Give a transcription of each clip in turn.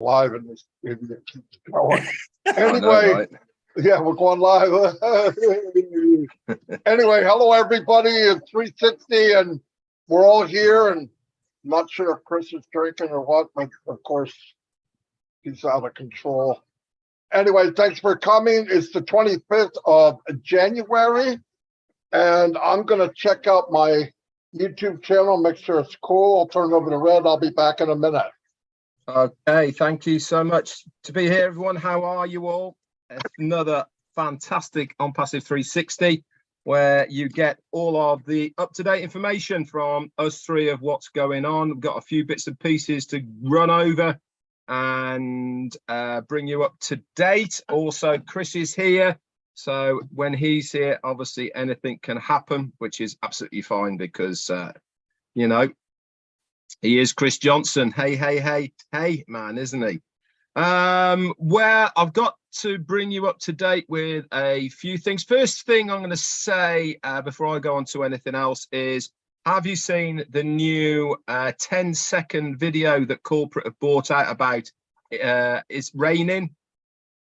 Live and this idiot keeps going. I know, Anyway, right? yeah, we're going live. Anyway, hello everybody. It's 360 and we're all here, and I'm not sure if Chris is drinking or what, but of course he's out of control. Anyway, thanks for coming. It's the 25th of January, and I'm gonna check out my YouTube channel, make sure it's cool. I'll turn it over to Red. I'll be back in a minute. Okay, thank you so much to be here, everyone. How are you all? It's another fantastic On Passive 360 where you get all of the up-to-date information from us three of what's going on. We've got a few bits and pieces to run over and bring you up to date. Also, Chris is here, so when he's here, obviously anything can happen, which is absolutely fine because you know, he is Chris Johnson. Hey man, isn't he? Well, I've got to bring you up to date with a few things. First thing I'm going to say before I go on to anything else is, have you seen the new 10-second video that corporate have brought out about it's raining?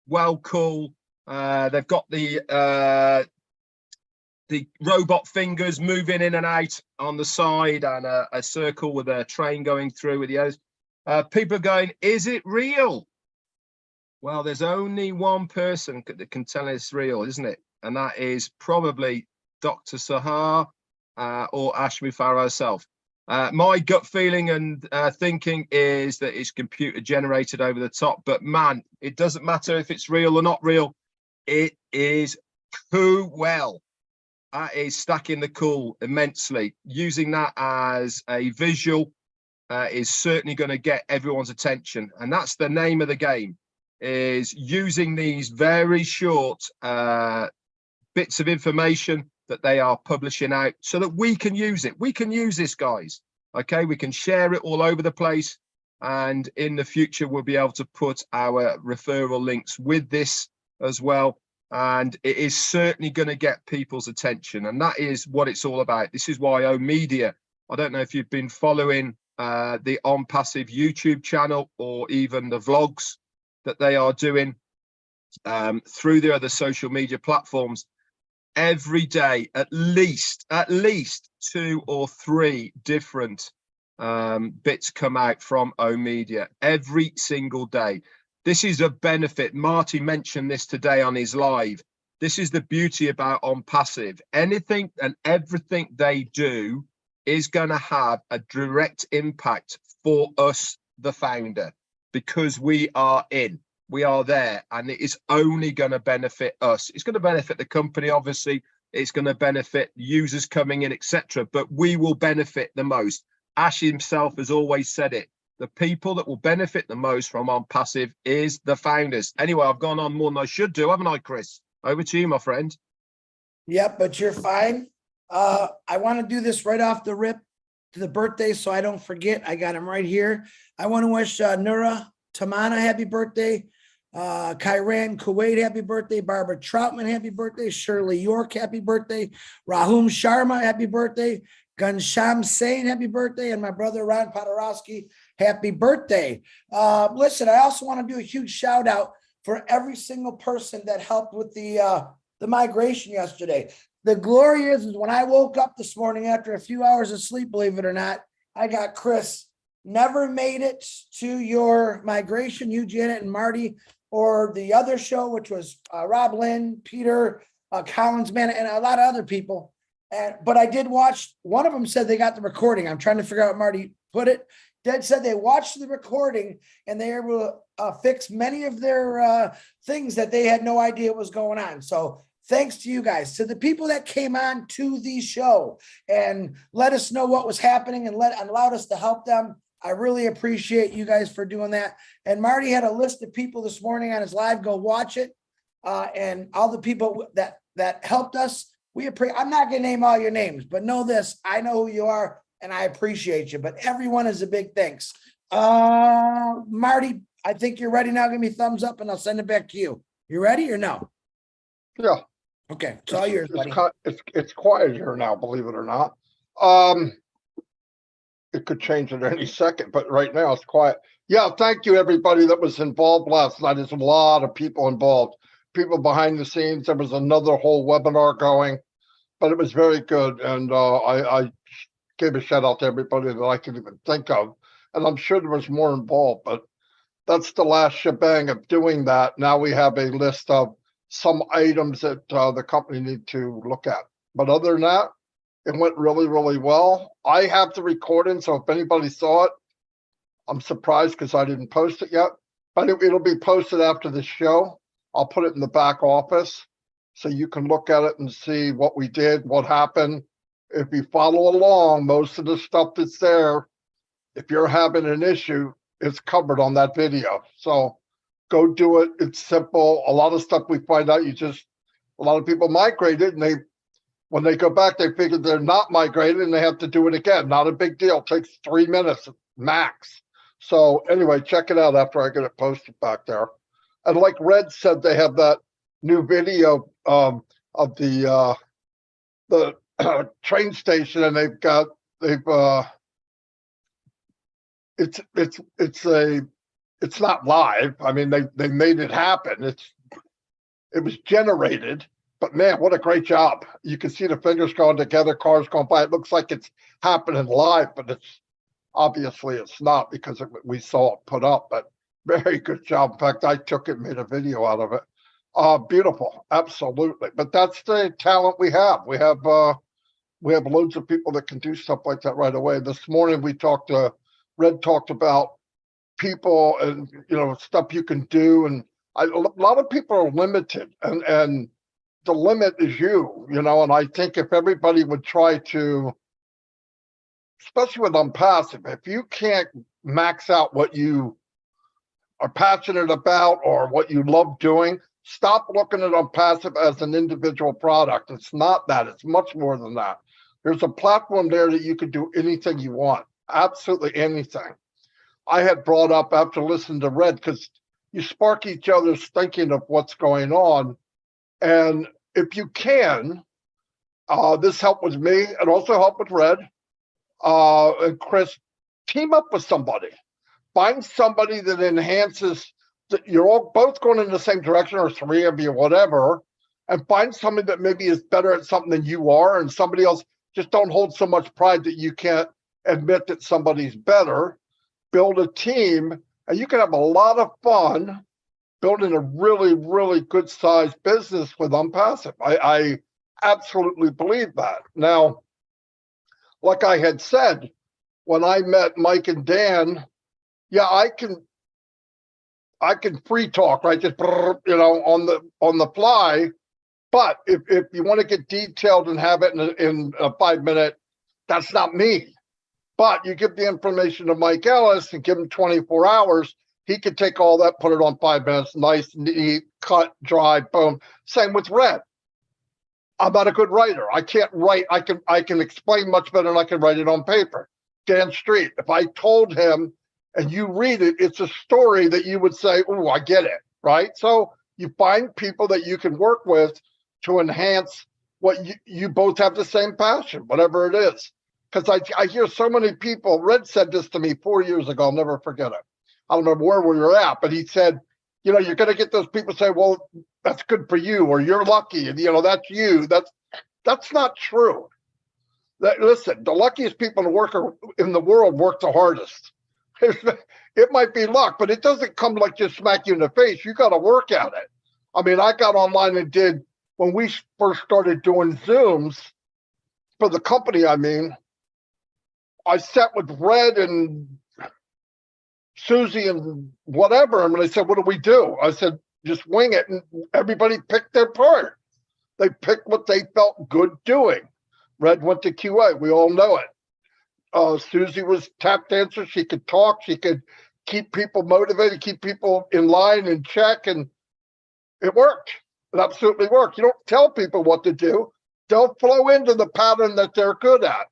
Well, cool. They've got the robot fingers moving in and out on the side, and a circle with a train going through with the others. People are going, is it real? Well, there's only one person that can tell it's real, isn't it? And that is probably Dr. Sahar or Ashmi Farah herself. My gut feeling and thinking is that it's computer generated over the top, but man, it doesn't matter if it's real or not real. It is cool. That is stacking the cool immensely. Using that as a visual is certainly going to get everyone's attention. And that's the name of the game, is using these very short bits of information that they are publishing out so that we can use it. We can use this, guys. Okay, we can share it all over the place. And in the future, we'll be able to put our referral links with this as well. And it is certainly going to get people's attention. And that is what it's all about. This is why Media, I don't know if you've been following the On Passive YouTube channel or even the vlogs that they are doing through the other social media platforms. Every day, at least 2 or 3 different bits come out from Media every single day. This is a benefit. Marty mentioned this today on his live. This is the beauty about On Passive. Anything and everything they do is going to have a direct impact for us, the founder, because we are there, and it is only going to benefit us. It's going to benefit the company, obviously. It's going to benefit users coming in, etc. But we will benefit the most. Ash himself has always said it. The people that will benefit the most from On Passive is the founders. Anyway, I've gone on more than I should do, haven't I, Chris? Over to you, my friend. Yep, but you're fine. I want to do this right off the rip to the birthday so I don't forget. I got him right here. I want to wish Nura Tamana happy birthday. Kyran Kuwait, happy birthday. Barbara Troutman, happy birthday. Shirley York, happy birthday. Rahum Sharma, happy birthday. Gansham Sain, happy birthday. And my brother Ron Podorowski, happy birthday. Listen, I also want to do a huge shout out for every single person that helped with the migration yesterday. The glory is when I woke up this morning after a few hours of sleep, believe it or not, I got Chris. Never made it to your migration, you, Janet, and Marty, or the other show, which was Rob Lynn, Peter, Collins, man, and a lot of other people. But I did watch. One of them said they got the recording. I'm trying to figure out Marty put it. Dad said they watched the recording and they were able to fix many of their things that they had no idea was going on. So thanks to you guys, to the people that came on to the show and let us know what was happening and allowed us to help them. I really appreciate you guys for doing that. And Marty had a list of people this morning on his live. Go watch it. And all the people that helped us. I'm not going to name all your names, but know this. I know who you are, and I appreciate you. But everyone is a big thanks. Marty, I think you're ready now. Give me a thumbs up, and I'll send it back to you. You ready or no? Yeah. Okay, it's all yours, buddy. It's quiet here now, believe it or not. It could change at any second, but right now it's quiet. Yeah, thank you, everybody that was involved last night. There's a lot of people involved, people behind the scenes. There was another whole webinar going, but it was very good. And I gave a shout out to everybody that I could even think of. And I'm sure there was more involved, but that's the last shebang of doing that. Now we have a list of some items that the company need to look at. But other than that, it went really, really well. I have the recording, so if anybody saw it, I'm surprised because I didn't post it yet, but it'll be posted after the show. I'll put it in the back office so you can look at it and see what we did, what happened. If you follow along, most of the stuff that's there, if you're having an issue, it's covered on that video. So go do it. It's simple. A lot of stuff we find out, a lot of people migrated and when they go back, they figure they're not migrated and they have to do it again. Not a big deal. It takes 3 minutes max. So anyway, check it out after I get it posted back there. And like Red said, they have that new video of the train station, and it's not live. I mean, they made it happen. It was generated, but man, what a great job. You can see the fingers going together, cars going by. It looks like it's happening live, but obviously it's not because we saw it put up, but very good job. In fact, I took it and made a video out of it. Beautiful. Absolutely. But that's the talent we have. We have loads of people that can do stuff like that right away. This morning Red talked about people and, stuff you can do. And a lot of people are limited and the limit is and I think if everybody would try to, especially with Unpassive, if you can't max out what you are passionate about or what you love doing, stop looking at Unpassive as an individual product. It's not that. It's much more than that. There's a platform there that you can do anything you want, absolutely anything. I had brought up after listening to Red, because you spark each other's thinking of what's going on. And if you can, this helped with me and also helped with Red. And Chris, team up with somebody. Find somebody that enhances that you're all both going in the same direction, or three of you, whatever, and find somebody that maybe is better at something than you are, and somebody else. Just don't hold so much pride that you can't admit that somebody's better. Build a team, and you can have a lot of fun building a really, really good sized business with Unpassive. I absolutely believe that. Now, like I had said, when I met Mike and Dan, yeah, I can free talk, right? Just on the fly. But if you want to get detailed and have it in a 5-minute, that's not me. But you give the information to Mike Ellis and give him 24 hours, he could take all that, put it on 5 minutes, nice, neat, cut, dry, boom. Same with Red. I'm not a good writer. I can't write. I can explain much better than I can write it on paper. Dan Street, if I told him and you read it, it's a story that you would say, oh, I get it, right? So you find people that you can work with to enhance what you both have the same passion, whatever it is. Because I hear so many people, Red said this to me 4 years ago, I'll never forget it. I don't know where we were at, but he said, you're going to get those people say, well, that's good for you, or you're lucky, and that's you. That's not true. Listen, the luckiest people in the world work the hardest. It might be luck, but it doesn't come like just smack you in the face. You got to work at it. I mean, I got online and did, when we first started doing Zooms for the company, I sat with Red and Susie and whatever, and they said, what do we do? I said, just wing it, and everybody picked their part. They picked what they felt good doing. Red went to QA. We all know it. Susie was tap dancer. She could talk. She could keep people motivated, keep people in line and check, and it worked. It absolutely worked. You don't tell people what to do. They'll flow into the pattern that they're good at.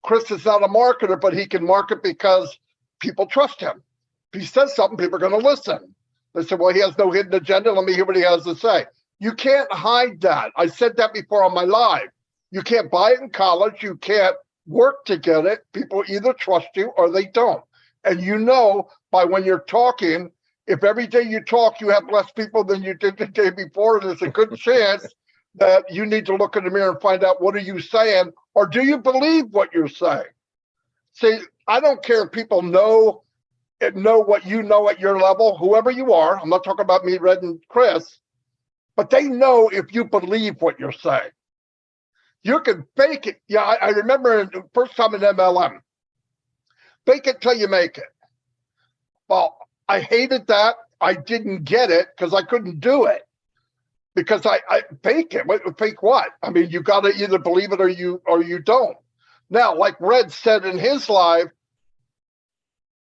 Chris is not a marketer, but he can market because people trust him. If he says something, people are going to listen. They say, well, he has no hidden agenda. Let me hear what he has to say. You can't hide that. I said that before on my live. You can't buy it in college. You can't work to get it. People either trust you or they don't. And you know, by when you're talking, if every day you talk, you have less people than you did the day before, there's a good chance that you need to look in the mirror and find out, what are you saying? Or do you believe what you're saying? See, I don't care if people know what you know at your level, whoever you are. I'm not talking about me, Red, and Chris, but they know if you believe what you're saying. You can fake it. Yeah, I remember the first time in MLM, fake it till you make it. Well, I hated that. I didn't get it because I couldn't do it. Because I fake it. Fake what? I mean, you got to either believe it or you don't. Now, like Red said in his live,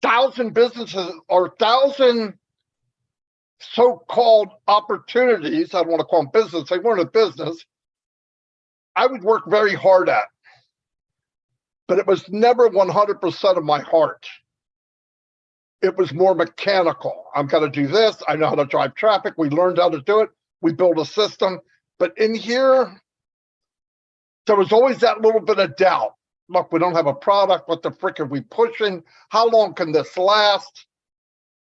1,000 businesses or 1,000 so-called opportunities, I don't want to call them business, they weren't a business, I would work very hard at. But it was never 100% of my heart. It was more mechanical. I'm going to do this. I know how to drive traffic. We learned how to do it. We built a system. But in here, there was always that little bit of doubt. Look, we don't have a product. What the frick are we pushing? How long can this last?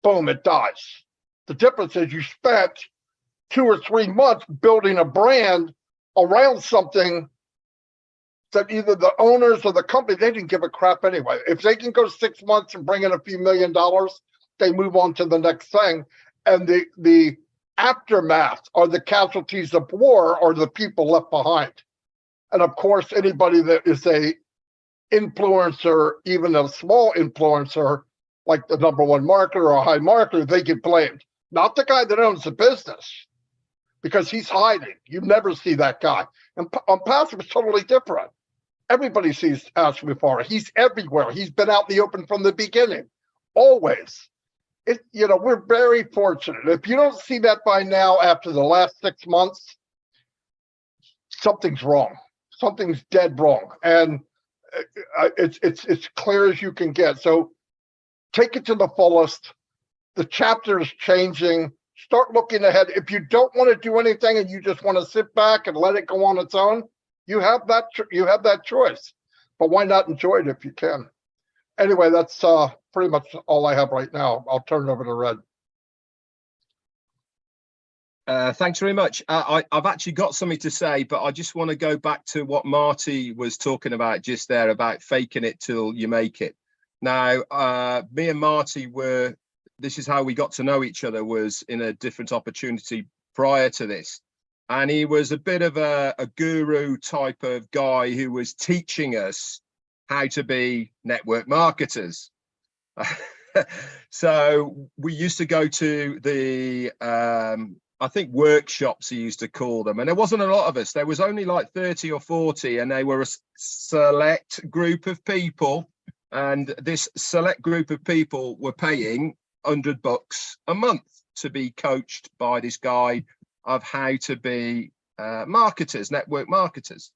Boom, it dies. The difference is you spent 2 or 3 months building a brand around something that either the owners or the company, they didn't give a crap anyway. If they can go 6 months and bring in a few $1 million, they move on to the next thing. And the aftermath or the casualties of war are the people left behind. And of course, anybody that is a influencer, even a small influencer, like the #1 marketer or a high marketer, they get blamed. Not the guy that owns the business, because he's hiding. You never see that guy. And on passive, it's totally different. Everybody sees Ashwifara. He's everywhere. He's been out in the open from the beginning, always. We're very fortunate. If you don't see that by now, after the last 6 months, something's wrong. Something's dead wrong, and it's clear as you can get. So take it to the fullest. The chapter is changing. Start looking ahead. If you don't want to do anything and you just want to sit back and let it go on its own, you have that choice. But why not enjoy it if you can? Anyway, that's pretty much all I have right now. I'll turn it over to Red. Thanks very much. I've actually got something to say, but I just want to go back to what Marty was talking about just there about faking it till you make it. Now, me and Marty this is how we got to know each other, was in a different opportunity prior to this. And he was a bit of a guru type of guy who was teaching us how to be network marketers. So we used to go to the, I think, workshops, he used to call them. And there wasn't a lot of us. There was only like 30 or 40, and they were a select group of people. And this select group of people were paying $100 a month to be coached by this guy of how to be marketers, network marketers.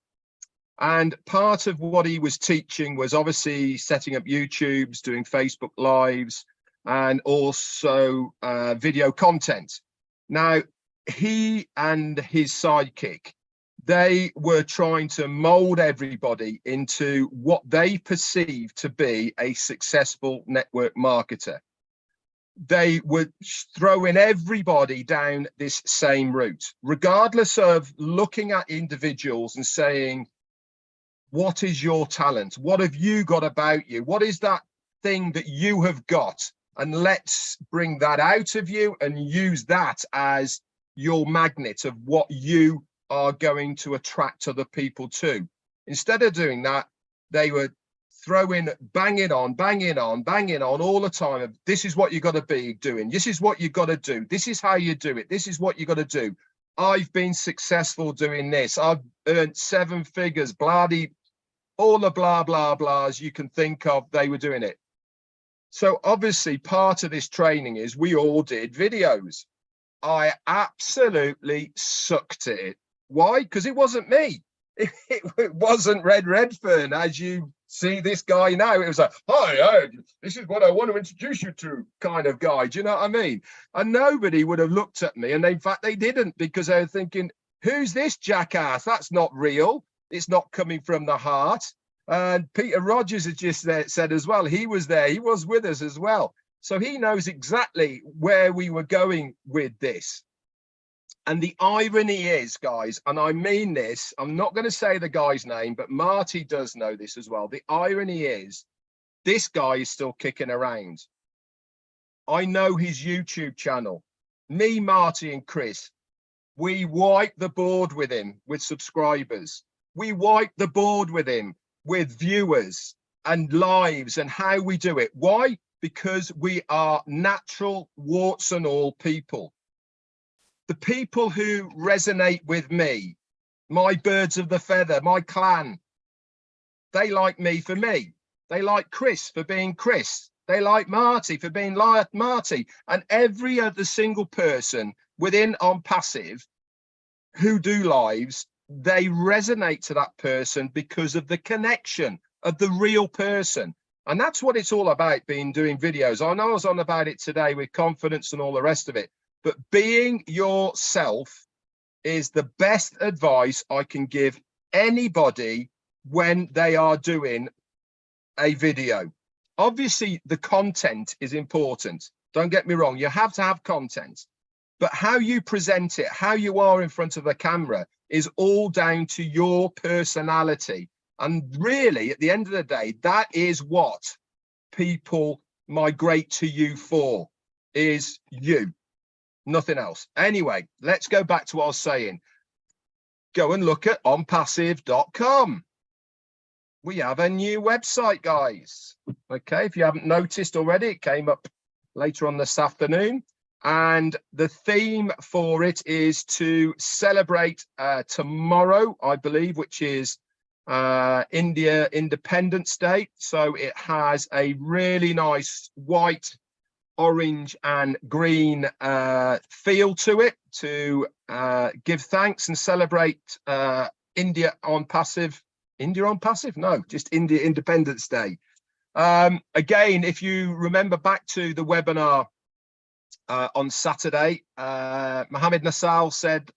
And part of what he was teaching was obviously setting up YouTubes, doing Facebook Lives, and also video content. Now, he and his sidekick, they were trying to mold everybody into what they perceived to be a successful network marketer. They were throwing everybody down this same route, regardless of looking at individuals and saying, what is your talent? What have you got about you? What is that thing that you have got? And let's bring that out of you and use that as your magnet of what you are going to attract other people to. Instead of doing that, they were banging on all the time of, this is what you got to be doing. This is what you got to do. This is how you do it. This is what you got to do. I've been successful doing this. I've earned 7 figures, all the blah, blah, blahs you can think of, they were doing it. So obviously part of this training is we all did videos. I absolutely sucked at it. Why? Because it wasn't me. It wasn't Redfern, as you see this guy now. It was like, hi, this is what I want to introduce you to kind of guy. Do you know what I mean? And nobody would have looked at me. And in fact, they didn't, because they were thinking, who's this jackass? That's not real. It's not coming from the heart. And Peter Rogers had just said as well, he was there, he was with us as well. So he knows exactly where we were going with this. And the irony is, guys, and I mean this, I'm not going to say the guy's name, but Marty does know this as well. The irony is, this guy is still kicking around. I know his YouTube channel. Me, Marty, and Chris, we wiped the board with him with subscribers. We wiped the board with him with viewers and lives and how we do it. Why? Because we are natural, warts and all people. The people who resonate with me, my birds of the feather, my clan, they like me for me. They like Chris for being Chris. They like Marty for being like Marty. And every other single person within On Passive who do lives, they resonate to that person because of the connection of the real person. And that's what it's all about, doing videos. I know I was on about it today with confidence and all the rest of it, but being yourself is the best advice I can give anybody when they are doing a video. Obviously, the content is important. Don't get me wrong. You have to have content, but how you present it, how you are in front of the camera is all down to your personality. And really, at the end of the day, that is what people migrate to you for, is you, nothing else. Anyway, let's go back to what I was saying. Go and look at onpassive.com. We have a new website, guys. Okay, if you haven't noticed already, it came up later on this afternoon. And the theme for it is to celebrate tomorrow, I believe, which is India Independence Day. So it has a really nice white, orange and green feel to it to give thanks and celebrate India on Passive. India on Passive? No, just India Independence Day. Again, if you remember back to the webinar on Saturday, Mohammed Nassal said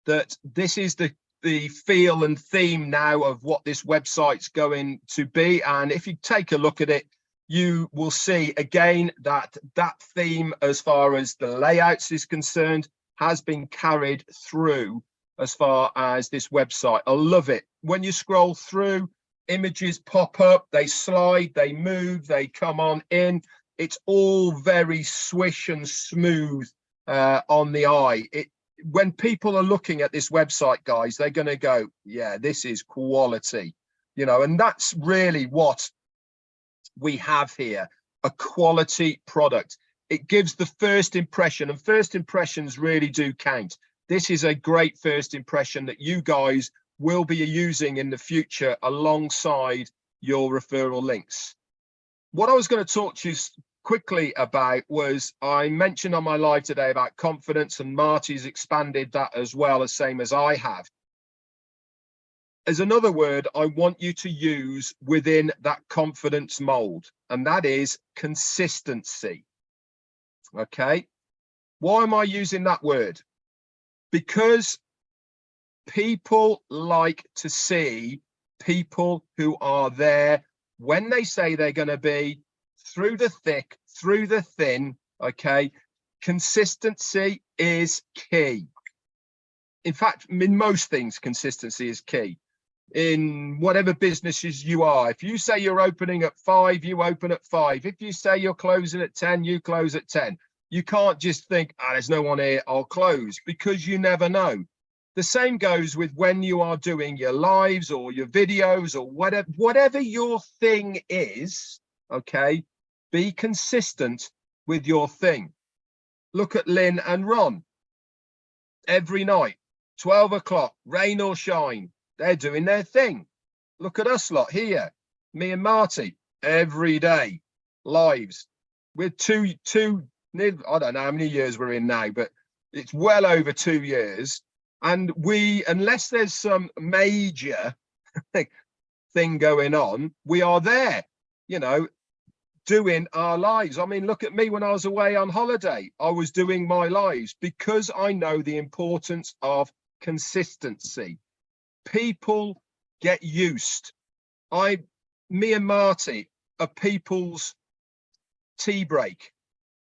that this is the feel and theme now of what this website's going to be. And if you take a look at it, you will see again that that theme, as far as the layouts is concerned, has been carried through as far as this website. I love it. When you scroll through, images pop up, they slide, they move, they come on in. It's all very swish and smooth on the eye. When people are looking at this website, guys, they're going to go, yeah, this is quality, you know, and that's really what we have here, a quality product. It gives the first impression, and first impressions really do count. This is a great first impression that you guys will be using in the future alongside your referral links. What I was going to talk to you quickly about was, I mentioned on my live today about confidence, and Marty's expanded that as well, as same as I have. There's another word I want you to use within that confidence mold, and that is consistency. Okay, why am I using that word? Because people like to see people who are there when they say they're going to be, through the thick, through the thin. Okay, consistency is key. In fact, in most things, consistency is key. In whatever businesses you are, if you say you're opening at 5, you open at 5. If you say you're closing at 10, you close at 10. You can't just think, there's no one here, I'll close, because you never know. The same goes with when you are doing your lives or your videos or whatever your thing is. Okay, be consistent with your thing. Look at Lynn and Ron. Every night, 12 o'clock, rain or shine, they're doing their thing. Look at us lot here, me and Marty, every day, lives. We're two, I don't know how many years we're in now, but it's well over 2 years. And we, unless there's some major thing going on, we are there, you know, doing our lives. I mean, look at me when I was away on holiday. I was doing my lives because I know the importance of consistency. People get used. I me and Marty are people's tea break.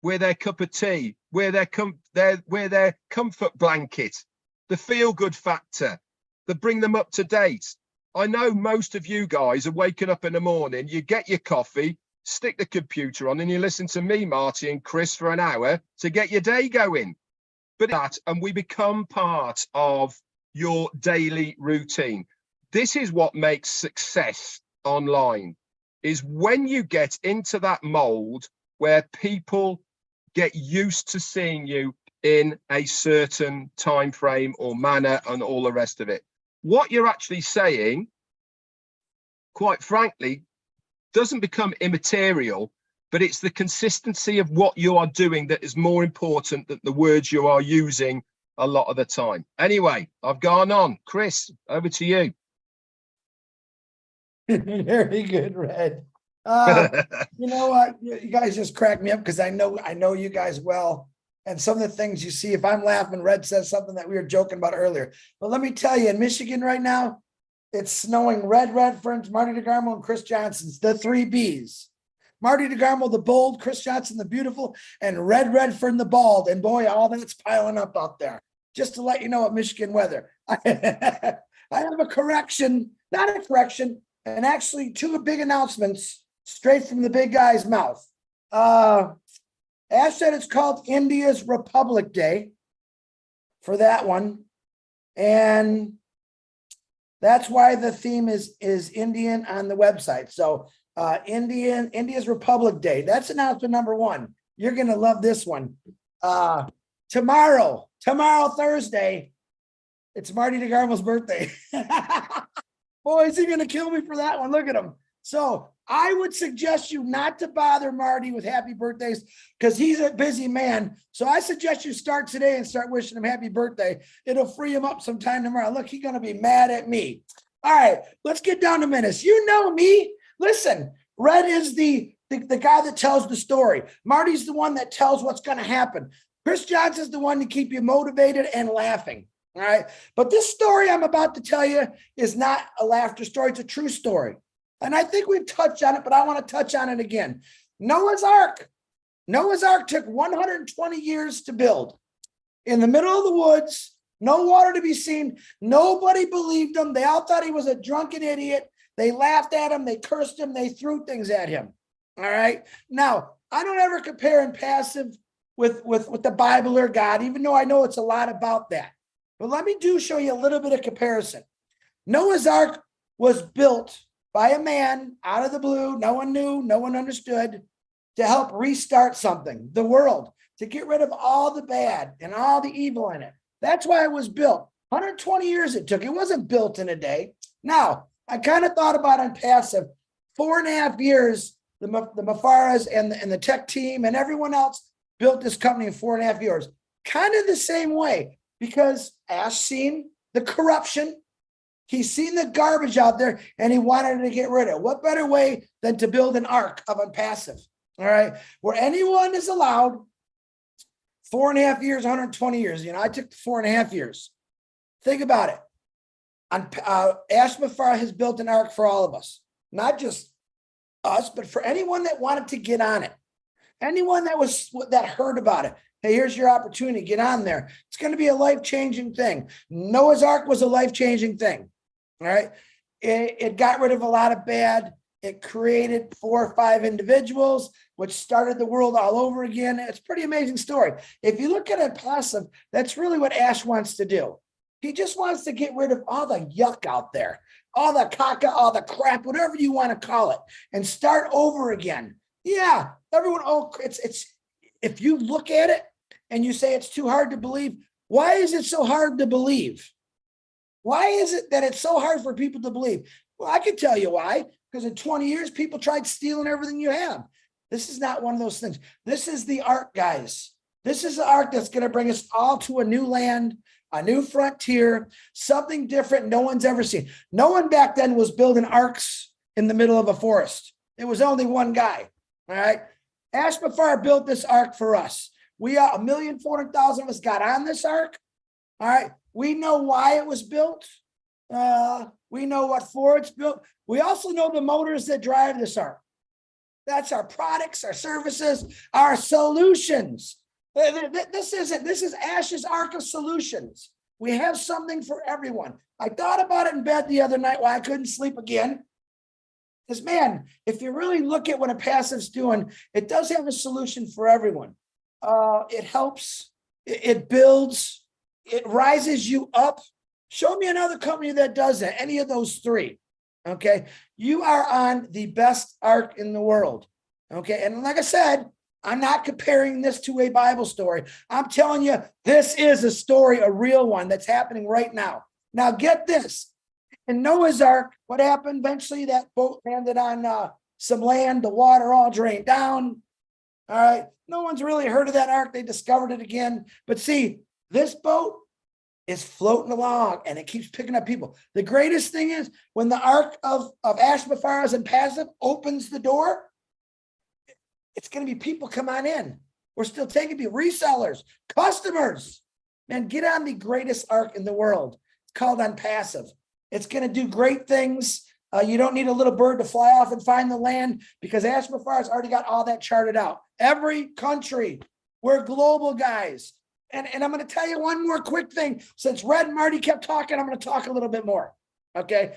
We're their cup of tea. We're their comfort blanket, the feel-good factor, that bring them up to date. I know most of you guys are waking up in the morning, you get your coffee, stick the computer on, and you listen to me, Marty, and Chris for an hour to get your day going. But that, and we become part of your daily routine. This is what makes success online, is when you get into that mold where people get used to seeing you in a certain time frame or manner and all the rest of it. What you're actually saying, quite frankly, doesn't become immaterial, but it's the consistency of what you are doing that is more important than the words you are using a lot of the time. Anyway, I've gone on. Chris, over to you. Very good, Red. You know what? You guys just crack me up because I know you guys well. And some of the things you see, if I'm laughing, Red says something that we were joking about earlier. But let me tell you, in Michigan right now, it's snowing. Redfern, Marty DeGarmo, and Chris Johnson's the 3 Bs. Marty DeGarmo, the bold, Chris Johnson, the beautiful, and Redfern, the bald. And boy, all that's piling up out there. Just to let you know what Michigan weather. I have a correction, not a correction, and actually 2 big announcements straight from the big guy's mouth. Ash said it's called India's Republic Day for that one. And that's why the theme is Indian on the website. So India's Republic Day. That's announcement number 1. You're going to love this one. Tomorrow, Thursday, it's Marty DeGarmo's birthday. Boy, is he going to kill me for that one. Look at him. So I would suggest you not to bother Marty with happy birthdays because he's a busy man. So I suggest you start today and start wishing him happy birthday. It'll free him up sometime tomorrow. Look, he's going to be mad at me. All right, let's get down to minutes. You know me. Listen, Red is the guy that tells the story. Marty's the one that tells what's going to happen. Chris Johnson's the one to keep you motivated and laughing. All right. But this story I'm about to tell you is not a laughter story. It's a true story. And I think we've touched on it, but I want to touch on it again. Noah's Ark. Noah's Ark took 120 years to build. In the middle of the woods, no water to be seen. Nobody believed him. They all thought he was a drunken idiot. They laughed at him. They cursed him. They threw things at him. All right. Now, I don't ever compare and passive with the Bible or God, even though I know it's a lot about that. But let me show you a little bit of comparison. Noah's Ark was built by a man out of the blue. No one knew, no one understood, to help restart something, the world, to get rid of all the bad and all the evil in it. That's why it was built. 120 years it took. It wasn't built in a day. Now, I kind of thought about on passive, 4.5 years, the Mafaras and the tech team and everyone else built this company in 4.5 years. Kind of the same way, because Ash seen the corruption. He's seen the garbage out there and he wanted to get rid of it. What better way than to build an ark of unpassive, all right, where anyone is allowed 4.5 years, 120 years. You know, I took 4.5 years. Think about it. Ash Mafar has built an ark for all of us, not just us, but for anyone that wanted to get on it. Anyone that heard about it. Hey, here's your opportunity. Get on there. It's going to be a life-changing thing. Noah's Ark was a life-changing thing. All right. It got rid of a lot of bad. It created 4 or 5 individuals, which started the world all over again. It's a pretty amazing story. If you look at it passive, that's really what Ash wants to do. He just wants to get rid of all the yuck out there, all the caca, all the crap, whatever you want to call it, and start over again. Yeah, everyone. Oh, it's. If you look at it and you say it's too hard to believe, why is it so hard to believe? Why is it that it's so hard for people to believe? Well, I can tell you why. Because in 20 years, people tried stealing everything you have. This is not one of those things. This is the ark, guys. This is the ark that's going to bring us all to a new land, a new frontier, something different no one's ever seen. No one back then was building arks in the middle of a forest. It was only one guy. All right. Ash Mafar built this ark for us. We are 1,400,000 of us got on this ark. All right. We know why it was built. We know what for it's built. We also know the motors that drive this ark. That's our products, our services, our solutions. This is Ash's Ark of Solutions. We have something for everyone. I thought about it in bed the other night while I couldn't sleep again. Because, man, if you really look at what a passive's doing, it does have a solution for everyone. It helps, it builds, it rises you up. Show me another company that does that, any of those three. Okay. You are on the best ark in the world. Okay. And like I said, I'm not comparing this to a Bible story. I'm telling you, this is a story, a real one that's happening right now. Now, get this. In Noah's Ark, what happened? Eventually, that boat landed on some land. The water all drained down. All right. No one's really heard of that ark. They discovered it again. But see, this boat is floating along and it keeps picking up people. The greatest thing is when the ark of Ashmafaras and Passive opens the door, it's going to be people come on in. We're still taking people, resellers, customers. Man, get on the greatest ark in the world. It's called on Passive. It's going to do great things. You don't need a little bird to fly off and find the land because Ashmafar's already got all that charted out. Every country, we're global guys. And I'm going to tell you one more quick thing. Since Red and Marty kept talking, I'm going to talk a little bit more. Okay.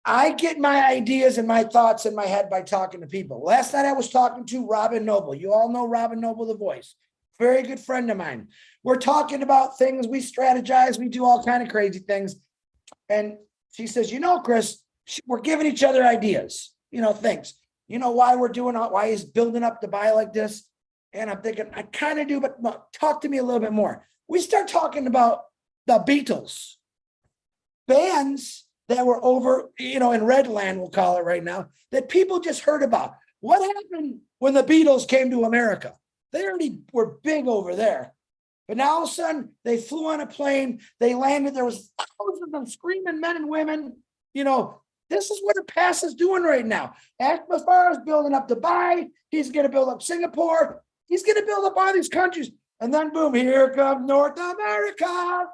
I get my ideas and my thoughts in my head by talking to people. Last night I was talking to Robin Noble. You all know Robin Noble, the voice. Very good friend of mine. We're talking about things. We strategize. We do all kind of crazy things. And she says, Chris, we're giving each other ideas, things. Why we're doing, why he's building up to buy like this. And I'm thinking, I kind of do, but talk to me a little bit more. We start talking about the Beatles. Bands that were over, in Redland, we'll call it right now, that people just heard about. What happened when the Beatles came to America? They already were big over there. But now all of a sudden, they flew on a plane, they landed, there was thousands of them screaming men and women. This is what a pass is doing right now. Akbar is building up Dubai. He's going to build up Singapore. He's going to build up all these countries. And then boom, here comes North America.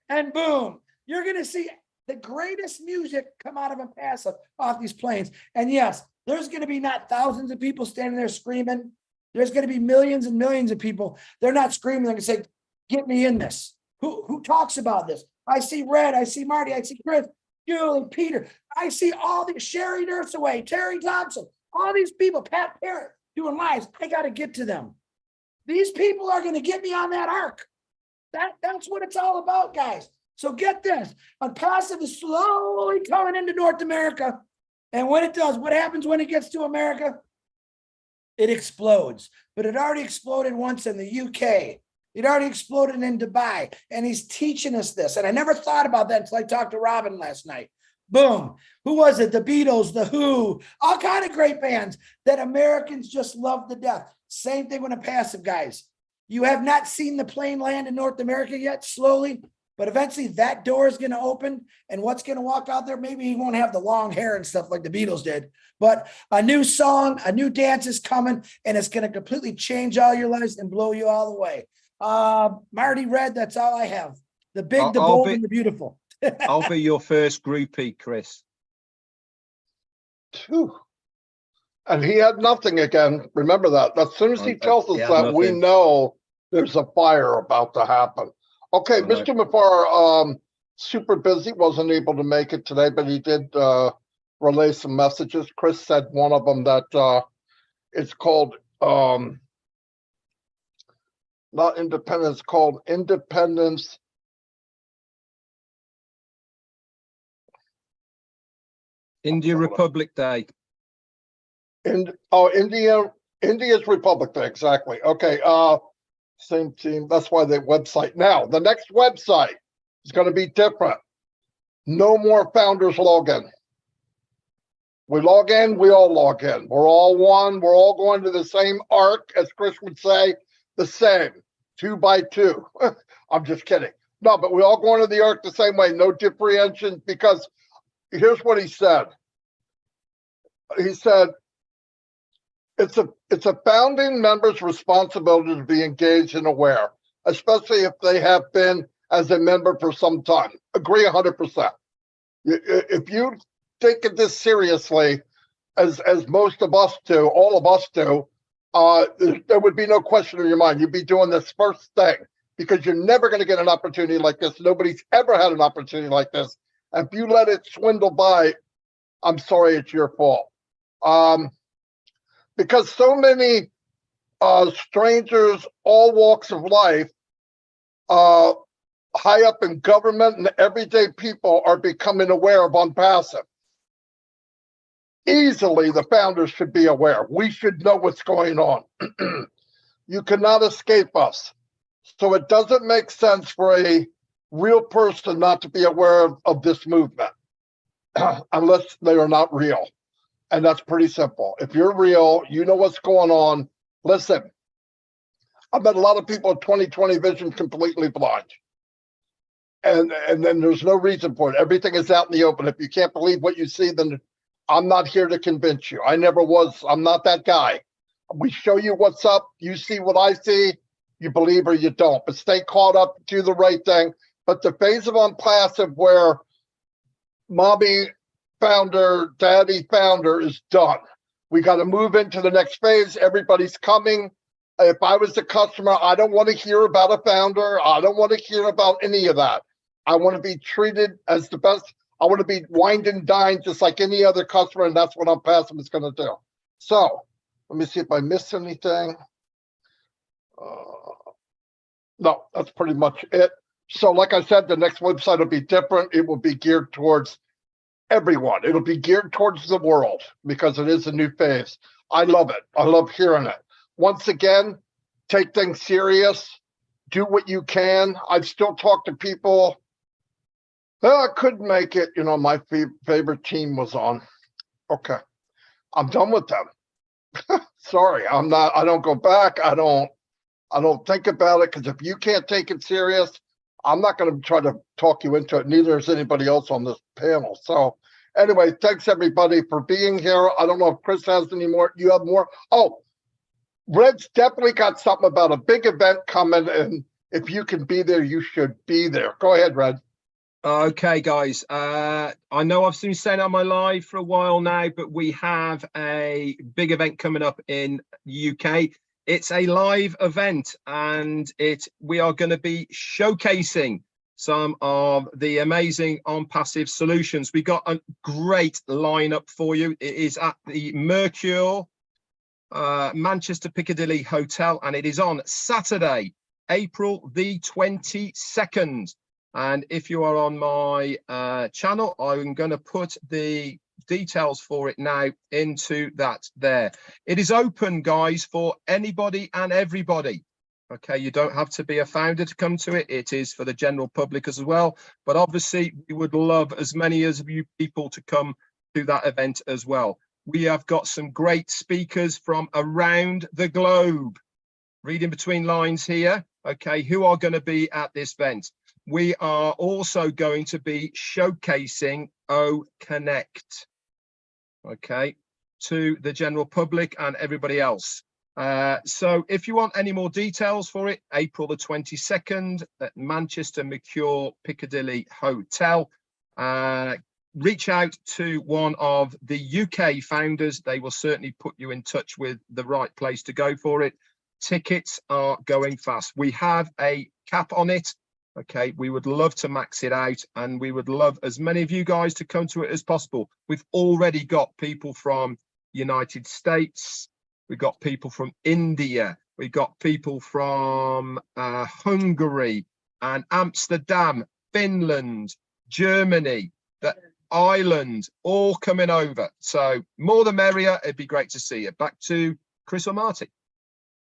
And boom, you're going to see the greatest music come out of a pass off these planes. And yes, there's going to be not thousands of people standing there screaming. There's going to be millions and millions of people. They're not screaming. They're going to say, get me in this. Who talks about this? I see Red. I see Marty. I see Chris, Julie, Peter. I see all these Sherry Nursaway, Terry Thompson, all these people, Pat Parrott doing lives. I got to get to them. These people are going to get me on that ark. That's what it's all about, guys. So get this. Passive is slowly coming into North America. And when it does, what happens when it gets to America? It explodes. But it already exploded once in the UK. It already exploded in Dubai. And he's teaching us this. And I never thought about that until I talked to Robin last night. Boom. Who was it? The Beatles, The Who, all kind of great bands that Americans just love to death. Same thing with a passive, guys. You have not seen the plane land in North America yet, slowly. But eventually that door is going to open. And what's going to walk out there? Maybe he won't have the long hair and stuff like the Beatles did. But a new song, a new dance is coming. And it's going to completely change all your lives and blow you all the way. Marty, Red, that's all I have. The big, the bold, and the beautiful. I'll be your first groupie, Chris. Phew. And he had nothing again. Remember that. As soon as he tells us that, we know there's a fire about to happen. Okay, Mr. Mahfuz, super busy, wasn't able to make it today, but he did relay some messages. Chris said one of them that it's called, not independence, called Independence. India Republic Day. India's Republic Day, exactly. Okay, same team. That's why the website. Now, the next website is going to be different. No more founders login. We log in, we all log in. We're all one. We're all going to the same arc, as Chris would say, the same, 2 by 2. I'm just kidding. No, but we all going to the arc the same way. No differentiation, because here's what he said. He said, it's a founding member's responsibility to be engaged and aware, especially if they have been as a member for some time. Agree 100%. If you think of this seriously, as most of us do, all of us do, there would be no question in your mind. You'd be doing this first thing because you're never going to get an opportunity like this. Nobody's ever had an opportunity like this. And if you let it swindle by, I'm sorry, it's your fault. Because so many strangers, all walks of life, high up in government and everyday people are becoming aware of OnPassive. Easily, the founders should be aware. We should know what's going on. You cannot escape us. So it doesn't make sense for a real person not to be aware of this movement unless they are not real. And that's pretty simple. If you're real, you know what's going on. Listen, I've met a lot of people with 20/20 vision completely blind. And then there's no reason for it. Everything is out in the open. If you can't believe what you see, then I'm not here to convince you. I never was. I'm not that guy. We show you what's up. You see what I see. You believe or you don't. But stay caught up. Do the right thing. But the phase of OnPassive where mommy founder, daddy founder is done. We got to move into the next phase. Everybody's coming. If I was the customer, I don't want to hear about a founder. I don't want to hear about any of that. I want to be treated as the best. I want to be wined and dined just like any other customer, and that's what OnPassive is going to do. So let me see if I missed anything. No, that's pretty much it. So like I said, the next website will be different. It will be geared towards everyone. It'll be geared towards the world because it is a new phase. I love it. I love hearing it. Once again, take things serious. Do what you can. I've still talked to people. Well, I couldn't make it. You know, my favorite team was on. Okay. I'm done with them. Sorry. I don't go back. I don't think about it because if you can't take it serious, I'm not going to try to talk you into it. Neither is anybody else on this panel. So anyway, thanks everybody for being here. I don't know if Chris has any more. You have more? Oh, Red's definitely got something about a big event coming. And if you can be there, you should be there. Go ahead, Red. Okay, guys. I know I've been saying on my live for a while now, but we have a big event coming up in UK. It's a live event, and we are going to be showcasing some of the amazing OnPassive solutions. We got a great lineup for you. It is at the Mercure Manchester Piccadilly Hotel, and it is on Saturday, April the 22nd. And if you are on my channel, I'm going to put the details for it now into that there. It is open, guys, for anybody and everybody. Okay, you don't have to be a founder to come to it. It is for the general public as well. But obviously, we would love as many as you people to come to that event as well. We have got some great speakers from around the globe. Reading between lines here, okay, who are going to be at this event. We are also going to be showcasing O Connect, okay, to the general public and everybody else. So if you want any more details for it, April the 22nd at Manchester Mercure Piccadilly Hotel, reach out to one of the UK founders. They will certainly put you in touch with the right place to go for it. Tickets are going fast. We have a cap on it. Okay, we would love to max it out, and we would love as many of you guys to come to it as possible. We've already got people from United States. We've got people from India. We've got people from Hungary and Amsterdam, Finland, Germany, Ireland, all coming over. So more the merrier. It'd be great to see you. Back to Chris or Marty.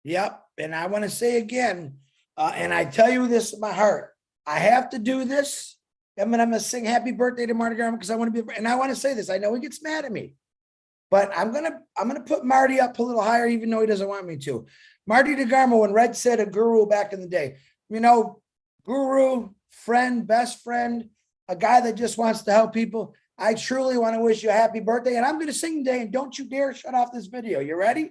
Yep. And I want to say again, and I tell you this in my heart, I have to do this. I'm going to sing happy birthday to Marty DeGarmo because I want to be, and I want to say this. I know he gets mad at me, but I'm going to put Marty up a little higher, even though he doesn't want me to. Marty DeGarmo, when Red said a guru back in the day, you know, guru, friend, best friend, a guy that just wants to help people. I truly want to wish you a happy birthday, and I'm going to sing today, and don't you dare shut off this video. You ready?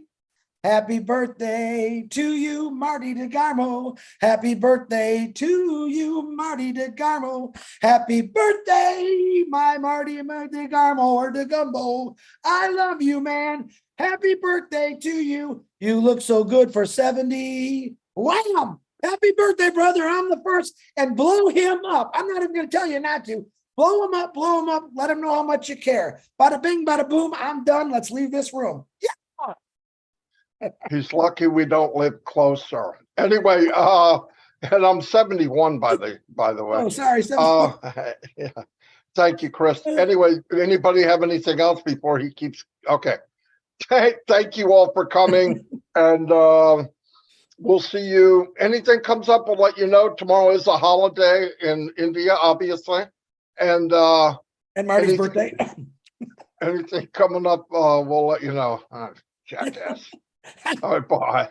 Happy birthday to you, Marty DeGarmo. Happy birthday to to you, Marty DeGarmo. Happy birthday, my Marty DeGarmo or DeGumbo. I love you, man. Happy birthday to you. You look so good for 70. Wham! Happy birthday, brother. I'm the first. And blow him up. I'm not even going to tell you not to. Blow him up, blow him up. Let him know how much you care. Bada bing, bada boom. I'm done. Let's leave this room. Yeah. He's lucky we don't live closer. Anyway, and I'm 71 by the way. Oh, sorry. Yeah. Thank you, Chris. Anyway, anybody have anything else before he keeps? Okay. Thank you all for coming, and we'll see you. Anything comes up, we'll let you know. Tomorrow is a holiday in India, obviously, and Marty's birthday. anything coming up, we'll let you know. Jackass. All right, bye.